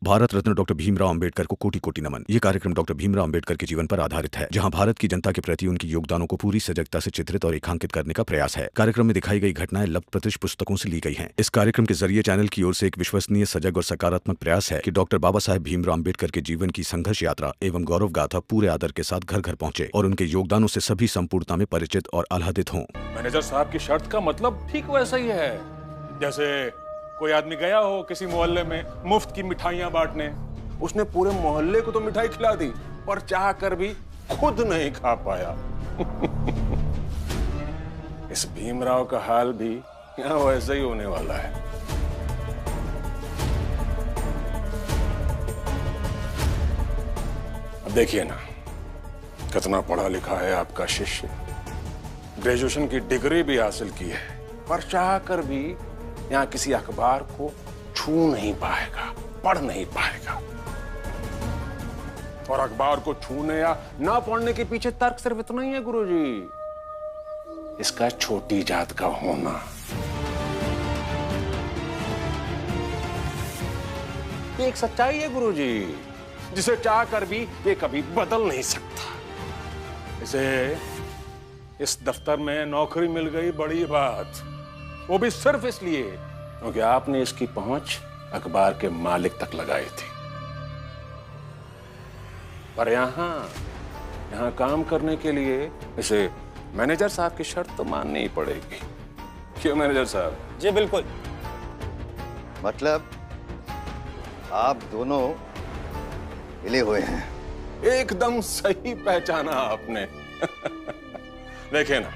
Bharat Ratna doctor Bhimrao Ambedkar को कोटि कोटि नमन। ये कार्यक्रम डॉक्टर भीमराव अंबेडकर के जीवन पर आधारित है, जहां भारत की जनता के प्रति उनके योगदानों को पूरी सजगता से चित्रित और रेखांकित करने का प्रयास है। कार्यक्रम में दिखाई गई घटनाएं लब्ध प्रतिष्ठ पुस्तकों से ली गई हैं। इस कार्यक्रम के जरिए चैनल की ओर से एक विश्वसनीय, सजग और सकारात्मक प्रयास है कि डॉक्टर बाबा साहेब भीमराव अंबेडकर के जीवन की संघर्ष यात्रा एवं गौरव गाथा पूरे आदर के साथ घर घर पहुंचे और उनके योगदानों से सभी संपूर्णता में परिचित और आह्लादित हों। मैनेजर साहब की शर्त का मतलब ठीक वैसा ही है जैसे कोई आदमी गया हो किसी मोहल्ले में मुफ्त की मिठाइयां बांटने, उसने पूरे मोहल्ले को तो मिठाई खिला दी पर चाह कर भी खुद नहीं खा पाया। इस भीमराव का हाल भी यहाँ वैसे ही होने वाला है। अब देखिए ना, कितना पढ़ा लिखा है आपका शिष्य, ग्रेजुएशन की डिग्री भी हासिल की है, पर चाह कर भी यहाँ किसी अखबार को छू नहीं पाएगा, पढ़ नहीं पाएगा। और अखबार को छूने या ना पढ़ने के पीछे तर्क सिर्फ इतना ही है गुरुजी, इसका छोटी जात का होना। ये एक सच्चाई है गुरुजी, जिसे चाह कर भी ये कभी बदल नहीं सकता। इसे इस दफ्तर में नौकरी मिल गई बड़ी बात, वो भी सिर्फ इसलिए क्योंकि आपने इसकी पहुंच अखबार के मालिक तक लगाई थी। पर यहां काम करने के लिए इसे मैनेजर साहब की शर्त तो माननी ही पड़ेगी। क्यों मैनेजर साहब? जी बिल्कुल। मतलब आप दोनों मिले हुए हैं? एकदम सही पहचाना आपने। देखिए ना,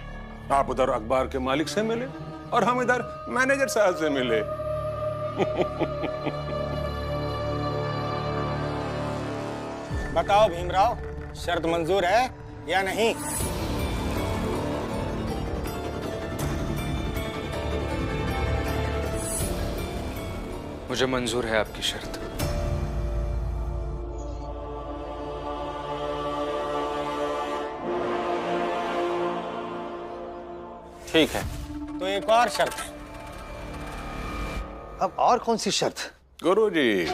आप उधर अखबार के मालिक से मिले और हम इधर मैनेजर साहब से मिले। बताओ भीमराव, शर्त मंजूर है या नहीं? मुझे मंजूर है आपकी शर्त। ठीक है, तो एक और शर्त है। अब और कौन सी शर्त? गुरुजी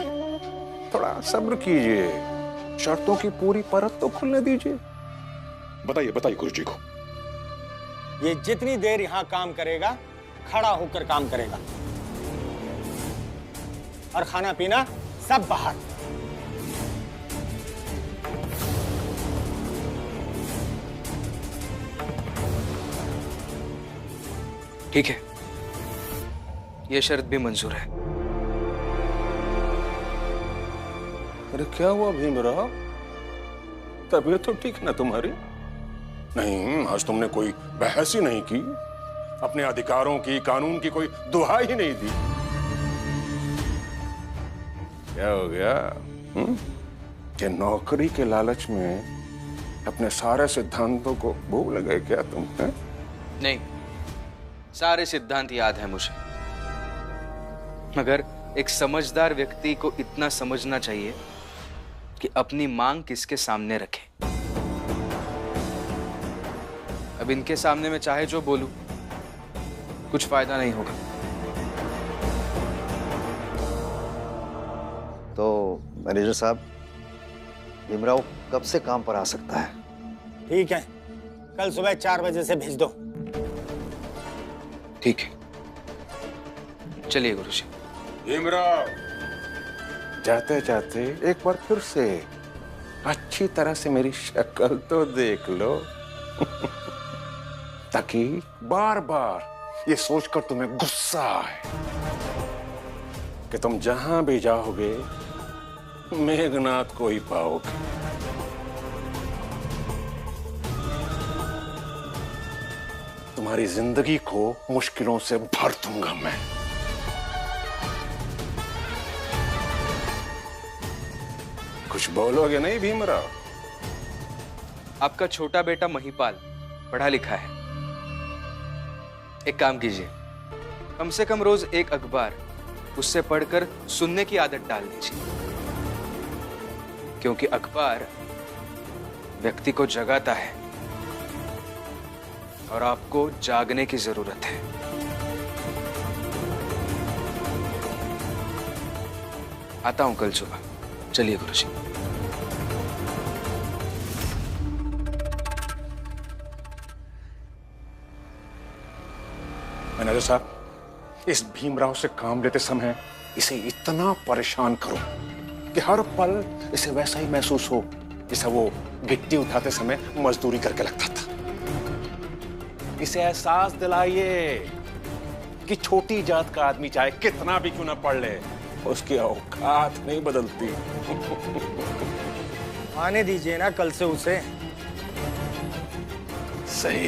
थोड़ा सब्र कीजिए, शर्तों की पूरी परत तो खुलने दीजिए। बताइए बताइए गुरुजी को। ये जितनी देर यहां काम करेगा खड़ा होकर काम करेगा और खाना पीना सब बाहर। ठीक है, ये शर्त भी मंजूर है। अरे क्या हुआ भीमराव, तबीयत तो ठीक है ना तुम्हारी? नहीं, आज तुमने कोई बहस ही नहीं की, अपने अधिकारों की, कानून की कोई दुहाई ही नहीं दी। क्या हो गया? कि नौकरी के लालच में अपने सारे सिद्धांतों को भूल गए क्या तुम? नहीं, सारे सिद्धांत याद है मुझे, मगर एक समझदार व्यक्ति को इतना समझना चाहिए कि अपनी मांग किसके सामने रखे। अब इनके सामने मैं चाहे जो बोलूं, कुछ फायदा नहीं होगा। तो मैनेजर साहब, भीमराव कब से काम पर आ सकता है? ठीक है, कल सुबह 4 बजे से भेज दो। ठीक है, चलिए गुरुजी। भीमराव, जाते जाते एक बार फिर से अच्छी तरह से मेरी शक्ल तो देख लो, ताकि बार बार ये सोचकर तुम्हें गुस्सा आए कि तुम जहां भी जाओगे मेघनाथ को ही पाओगे। तुम्हारी जिंदगी को मुश्किलों से भर दूंगा मैं। कुछ बोलोगे नहीं भीमराव? आपका छोटा बेटा महिपाल पढ़ा लिखा है। एक काम कीजिए, कम से कम रोज एक अखबार उससे पढ़कर सुनने की आदत डाल लीजिए, क्योंकि अखबार व्यक्ति को जगाता है और आपको जागने की जरूरत है। आता हूं कल सुबह। चलिए गुरुजी। मैनेजर साहब, इस भीमराव से काम लेते समय इसे इतना परेशान करो कि हर पल इसे वैसा ही महसूस हो जैसा वो गिट्टी उठाते समय मजदूरी करके लगता था। इसे एहसास दिलाइए कि छोटी जात का आदमी चाहे कितना भी क्यों ना पढ़ ले, उसकी औकात नहीं बदलती। आने दीजिए ना कल से उसे। सही।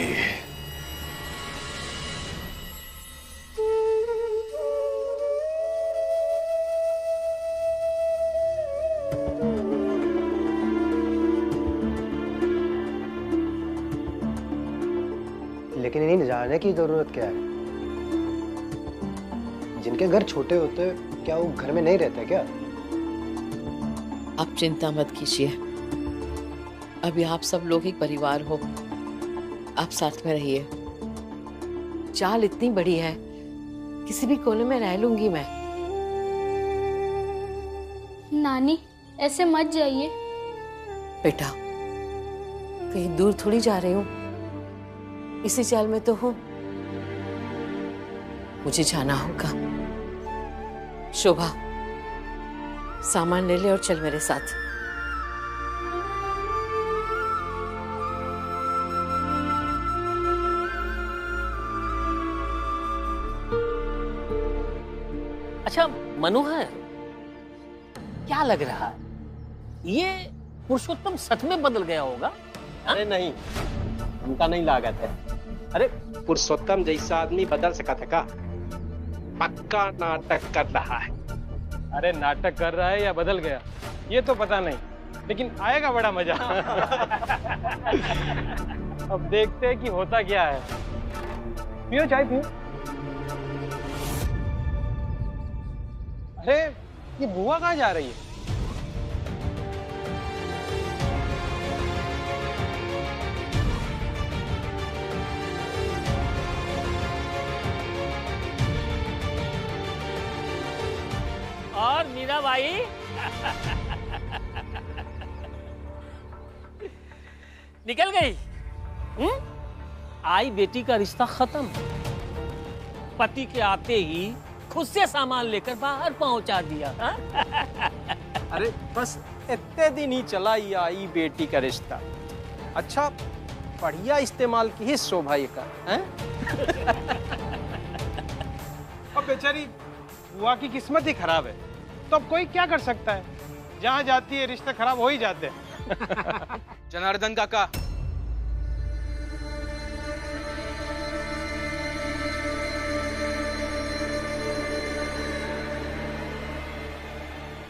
लेकिन इन्हें जाने की जरूरत क्या है? जिनके घर छोटे होते क्या वो घर में नहीं रहते क्या? आप चिंता मत कीजिए, अभी आप सब लोग एक परिवार हो, आप साथ में रहिए। चाल इतनी बड़ी है, किसी भी कोने में रह लूंगी मैं। नानी ऐसे मत जाइए। बेटा कहीं दूर थोड़ी जा रही हूँ, इसी चाल में तो हूँ। मुझे जाना होगा। शोभा सामान ले ले और चल मेरे साथ। अच्छा मनोहर, क्या लग रहा है ये पुरुषोत्तम सच में बदल गया होगा? अरे नहीं, उनका नहीं लागत है। अरे पुरुषोत्तम जैसा आदमी बदल सका था का? पक्का नाटक कर रहा है। अरे नाटक कर रहा है या बदल गया ये तो पता नहीं, लेकिन आएगा बड़ा मजा। अब देखते हैं कि होता क्या है। पियो चाय पियो। अरे ये बुआ कहाँ जा रही है? और मीरा भाई निकल गई। आई बेटी का रिश्ता खत्म। पति के आते ही खुद से सामान लेकर बाहर पहुंचा दिया। अरे बस इतने दिन ही चला ये आई बेटी का रिश्ता। अच्छा बढ़िया इस्तेमाल की है शोभा ये का। अब बेचारी बुआ की किस्मत ही खराब है, तो अब कोई क्या कर सकता है? जहां जाती है रिश्ते खराब हो ही जाते हैं। जनार्दन काका,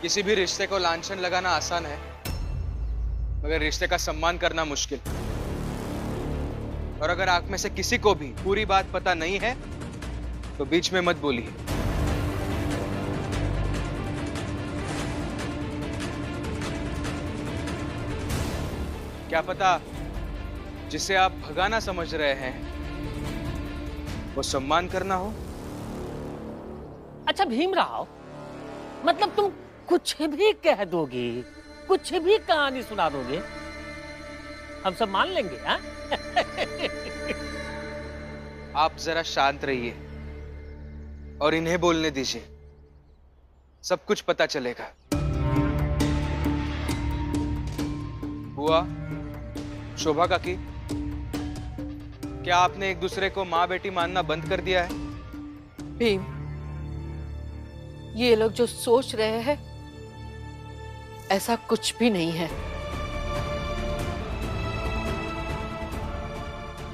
किसी भी रिश्ते को लांछन लगाना आसान है, मगर रिश्ते का सम्मान करना मुश्किल। और अगर आप में से किसी को भी पूरी बात पता नहीं है तो बीच में मत बोलिए। क्या पता जिसे आप भगाना समझ रहे हैं वो सम्मान करना हो। अच्छा भीमराव, मतलब तुम कुछ भी कह दोगे, कुछ भी कहानी सुना दोगे, हम सब मान लेंगे? हाँ? आप जरा शांत रहिए और इन्हें बोलने दीजिए, सब कुछ पता चलेगा। बुआ, शोभा काकी, क्या आपने एक दूसरे को माँ बेटी मानना बंद कर दिया है? भीम, ये लोग जो सोच रहे हैं ऐसा कुछ भी नहीं है।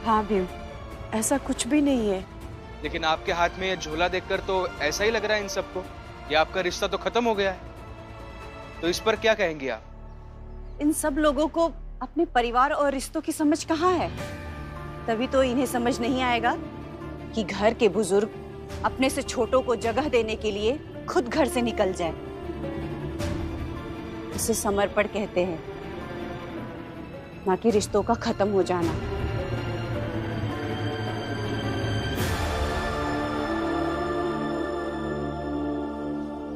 हाँ भीम, ऐसा कुछ भी नहीं है। लेकिन आपके हाथ में ये झोला देखकर तो ऐसा ही लग रहा है इन सबको कि आपका रिश्ता तो खत्म हो गया है। तो इस पर क्या कहेंगी आप? इन सब लोगों को अपने परिवार और रिश्तों की समझ कहाँ है? तभी तो इन्हें समझ नहीं आएगा कि घर के बुजुर्ग अपने से छोटों को जगह देने के लिए खुद घर से निकल जाए। इसे समर्पण कहते हैं, ना कि रिश्तों का खत्म हो जाना।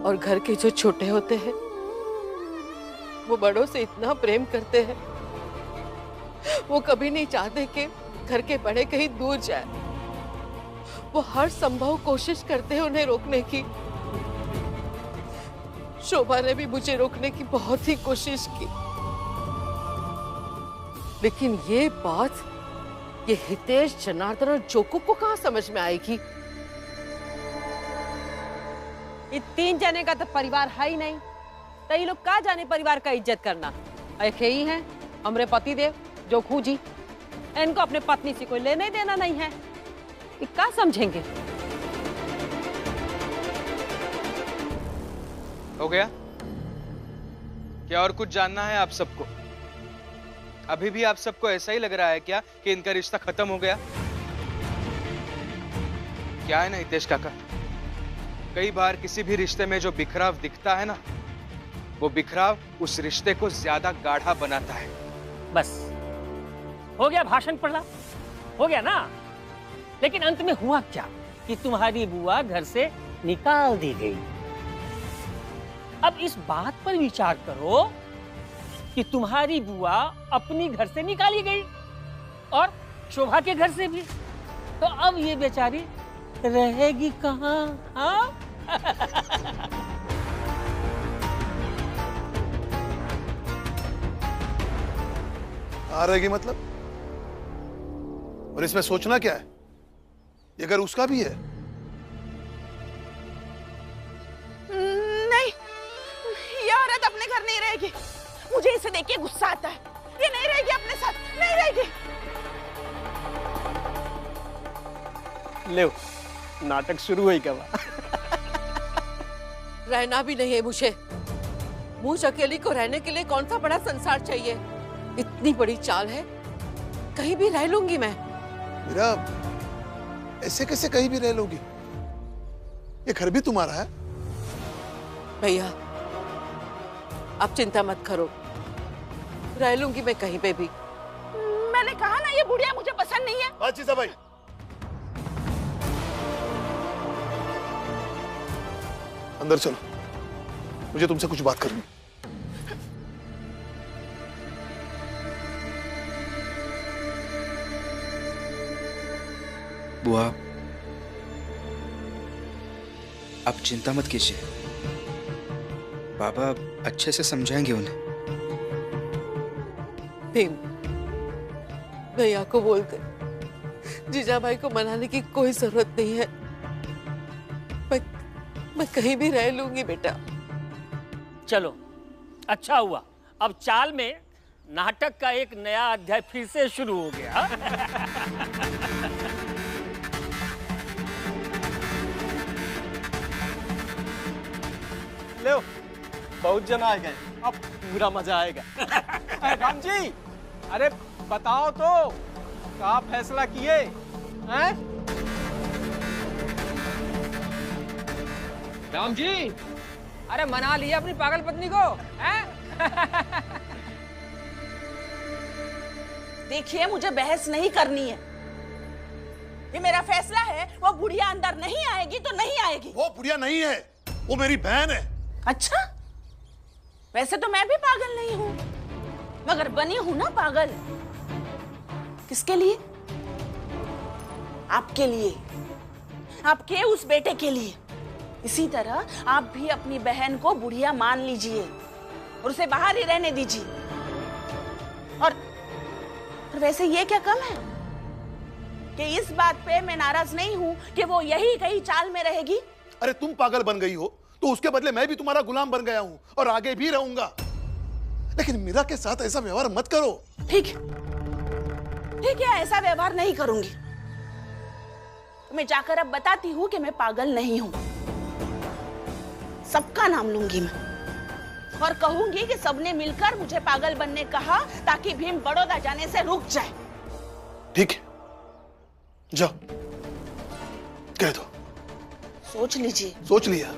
और घर के जो छोटे होते हैं वो बड़ों से इतना प्रेम करते हैं, वो कभी नहीं चाहते कि घर के बड़े कहीं दूर जाए। वो हर संभव कोशिश करते हैं उन्हें रोकने की। शोभा ने भी मुझे रोकने की बहुत ही कोशिश की, लेकिन ये बात ये हितेश, जनार्दन और जोकू को कहाँ समझ में आएगी? ये 3 जने का तो परिवार है ही नहीं, तो ये लोग का जाने परिवार का इज्जत करना। एक ही है हमरे पति देव जोखू जी, इनको अपने पत्नी से कोई लेने देना नहीं है, ये क्या समझेंगे? हो गया क्या? और कुछ जानना है आप सबको? अभी भी आप सबको ऐसा ही लग रहा है क्या कि इनका रिश्ता खत्म हो गया? क्या है ना हितेश काका, कई बार किसी भी रिश्ते में जो बिखराव दिखता है ना, वो बिखराव उस रिश्ते को ज्यादा गाढ़ा बनाता है। बस हो गया भाषण पढ़ना, हो गया ना। लेकिन अंत में हुआ क्या कि तुम्हारी बुआ घर से निकाल दी गई। अब इस बात पर विचार करो कि तुम्हारी बुआ अपनी घर से निकाली गई और शोभा के घर से भी, तो अब ये बेचारी रहेगी कहाँ? हाँ? आ रहेगी मतलब? और इसमें सोचना क्या है? ये घर उसका भी है। नहीं, ये औरत अपने घर नहीं रहेगी। मुझे इसे देख के गुस्सा आता है। ये नहीं रहेगी अपने साथ, नहीं रहेगी। ले नाटक शुरू हुई क्या? रहना भी नहीं है मुझे। मुझ अकेली को रहने के लिए कौन सा बड़ा संसार चाहिए? इतनी बड़ी चाल है, कहीं भी रह लूंगी मैं। मेरा ऐसे कैसे कहीं भी रह लोगी? ये घर भी तुम्हारा है। भैया आप चिंता मत करो, रह लूंगी मैं कहीं पे भी। मैंने कहा ना, ये बुढ़िया मुझे पसंद नहीं है। बात चीज़ भाई, अंदर चलो, मुझे तुमसे कुछ बात करनी। बुआ आप चिंता मत कीजिए, बाबा अच्छे से समझाएंगे उन्हें। भीम, भैया को बोल दे जीजा भाई को मनाने की कोई जरूरत नहीं है। मैं कहीं भी रह लूंगी बेटा। चलो अच्छा हुआ, अब चाल में नाटक का एक नया अध्याय फिर से शुरू हो गया। लो बहुत जन आ गए, अब पूरा मजा आएगा। राम जी, अरे बताओ तो क्या फैसला किए हैं? राम जी, अरे मना लिया अपनी पागल पत्नी को, हैं? देखिए मुझे बहस नहीं करनी है, ये मेरा फैसला है। वो बुढ़िया अंदर नहीं आएगी तो नहीं आएगी। वो बुढ़िया नहीं है, वो मेरी बहन है। अच्छा, वैसे तो मैं भी पागल नहीं हूँ, मगर बनी हूँ ना पागल। किसके लिए? आपके लिए, आपके उस बेटे के लिए। इसी तरह आप भी अपनी बहन को बुढ़िया मान लीजिए और उसे बाहर ही रहने दीजिए। और वैसे ये क्या कम है कि इस बात पे मैं नाराज नहीं हूं कि वो यही कहीं चाल में रहेगी। अरे तुम पागल बन गई हो तो उसके बदले मैं भी तुम्हारा गुलाम बन गया हूं और आगे भी रहूंगा, लेकिन मीरा के साथ ऐसा व्यवहार मत करो। ठीक है, ऐसा व्यवहार नहीं करूंगी। तो मैं जाकर अब बताती हूँ कि मैं पागल नहीं हूं। सबका नाम लूंगी मैं और कहूंगी कि सबने मिलकर मुझे पागल बनने कहा ताकि भीम बड़ौदा जाने से रुक जाए। ठीक है, जाओ कह दो। सोच लीजिए। सोच लिया,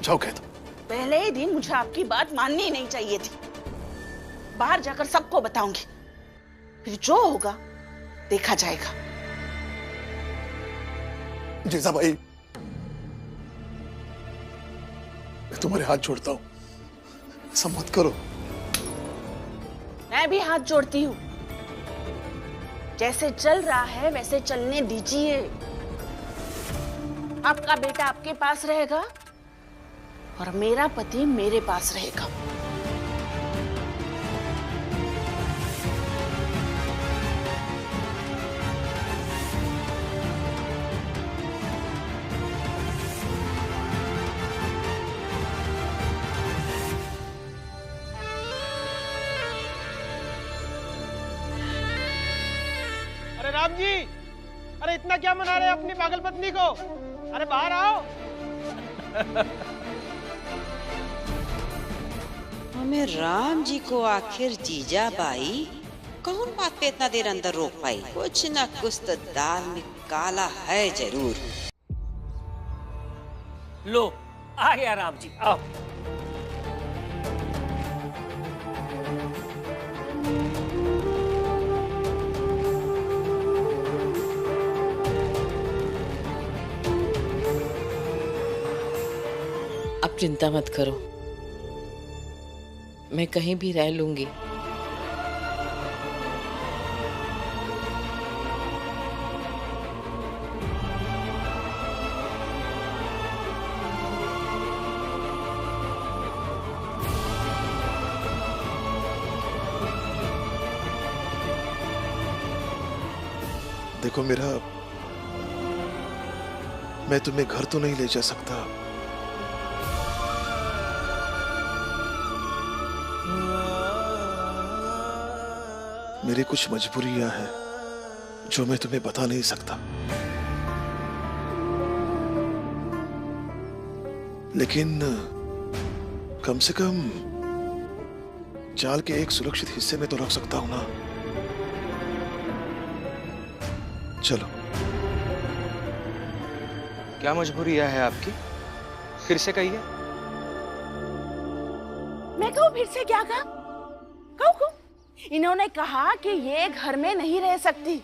जाओ कह दो। पहले ही दिन मुझे आपकी बात माननी नहीं चाहिए थी। बाहर जाकर सबको बताऊंगी, फिर जो होगा देखा जाएगा। जीजा भाई, मैं तुम्हारे हाथ जोड़ता हूँ, ऐसा मत करो। मैं भी हाथ जोड़ती हूँ। जैसे चल रहा है वैसे चलने दीजिए। आपका बेटा आपके पास रहेगा और मेरा पति मेरे पास रहेगा। अरे राम जी, अरे इतना क्या मना रहे हैं अपनी पागल पत्नी को? अरे बाहर आओ। हमें राम जी को आखिर जीजा बाई कौन बात पे इतना देर अंदर रोक पाई? कुछ ना कुछ तो दाल में काला है जरूर। लो आ गया राम जी, आओ। अब चिंता मत करो, मैं कहीं भी रह लूंगी। देखो मेरा, मैं तुम्हें घर तो नहीं ले जा सकता, मेरी कुछ मजबूरियां हैं जो मैं तुम्हें बता नहीं सकता। लेकिन कम से कम जाल के एक सुरक्षित हिस्से में तो रख सकता हूं ना। चलो। क्या मजबूरियां है आपकी? फिर से कहिए। मैं कहूँ फिर से क्या कहा? कहूँ इन्होंने कहा कि ये घर में नहीं रह सकती।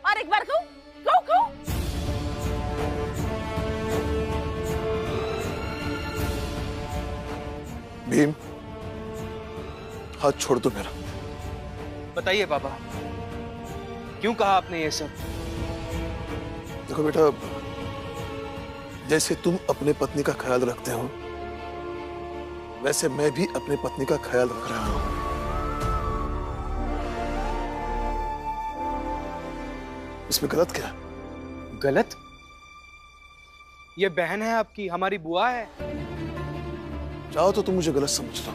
और एक बार कहूँ भीम, हाथ छोड़ दो मेरा। बताइए बाबा, क्यों कहा आपने ये सब? देखो बेटा, जैसे तुम अपने पत्नी का ख्याल रखते हो वैसे मैं भी अपने पत्नी का ख्याल रख रहा हूं। इसमें गलत क्या है? गलत? ये बहन है आपकी, हमारी बुआ है। चाहो तो तुम मुझे गलत समझ लो,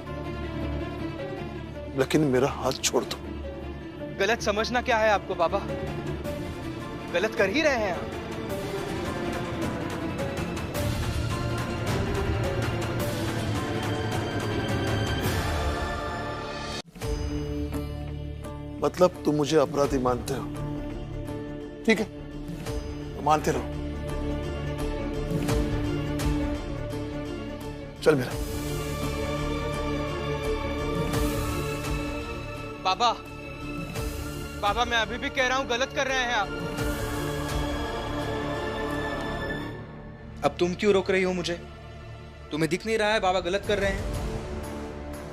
लेकिन मेरा हाथ छोड़ दो। गलत समझना क्या है आपको बाबा? गलत कर ही रहे हैं आप। मतलब तुम मुझे अपराधी मानते हो? ठीक है, तो मानते रहो। चल मेरा। बाबा, बाबा मैं अभी भी कह रहा हूं गलत कर रहे हैं आप। अब तुम क्यों रोक रही हो मुझे? तुम्हें दिख नहीं रहा है बाबा गलत कर रहे हैं?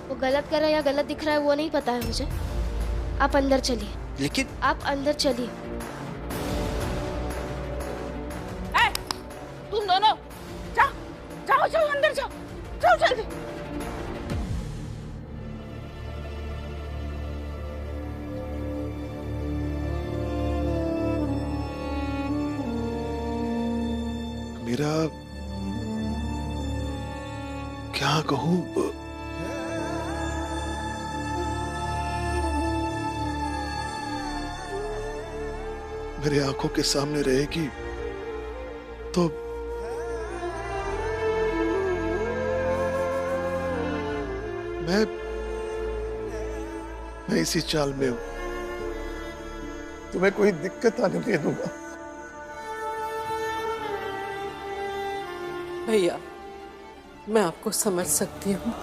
वो गलत कर रहा है या गलत दिख रहा है वो नहीं पता है मुझे। आप अंदर चलिए। लेकिन आप अंदर चलिए। तुम दोनों जाओ जाओ जाओ अंदर जाओ, जाओ जल्दी। मेरा क्या कहूं? मेरे आंखों के सामने रहेगी तो मैं इसी चाल में हूं, तुम्हें कोई दिक्कत आने नहीं दूंगा। भैया, मैं आपको समझ सकती हूँ,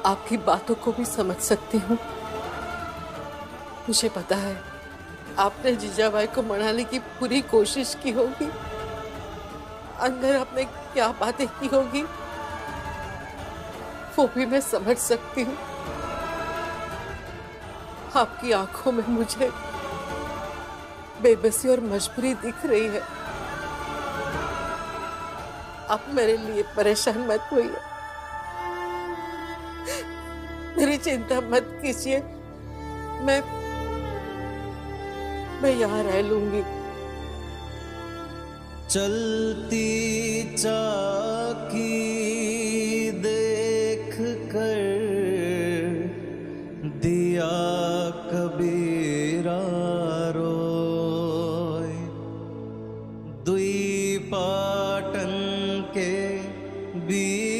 आपकी बातों को भी समझ सकती हूँ। मुझे पता है आपने जीजाबाई को मनाने की पूरी कोशिश की होगी, अंदर आपने क्या बातें की होगी वो भी मैं समझ सकती हूँ। आपकी आंखों में मुझे बेबसी और मजबूरी दिख रही है। आप मेरे लिए परेशान मत होइए, मेरी चिंता मत कीजिए। मैं यहाँ रह लूंगी। चलती चाकी देख कर दिया कबीरा रोय, दुई पाटन के बीच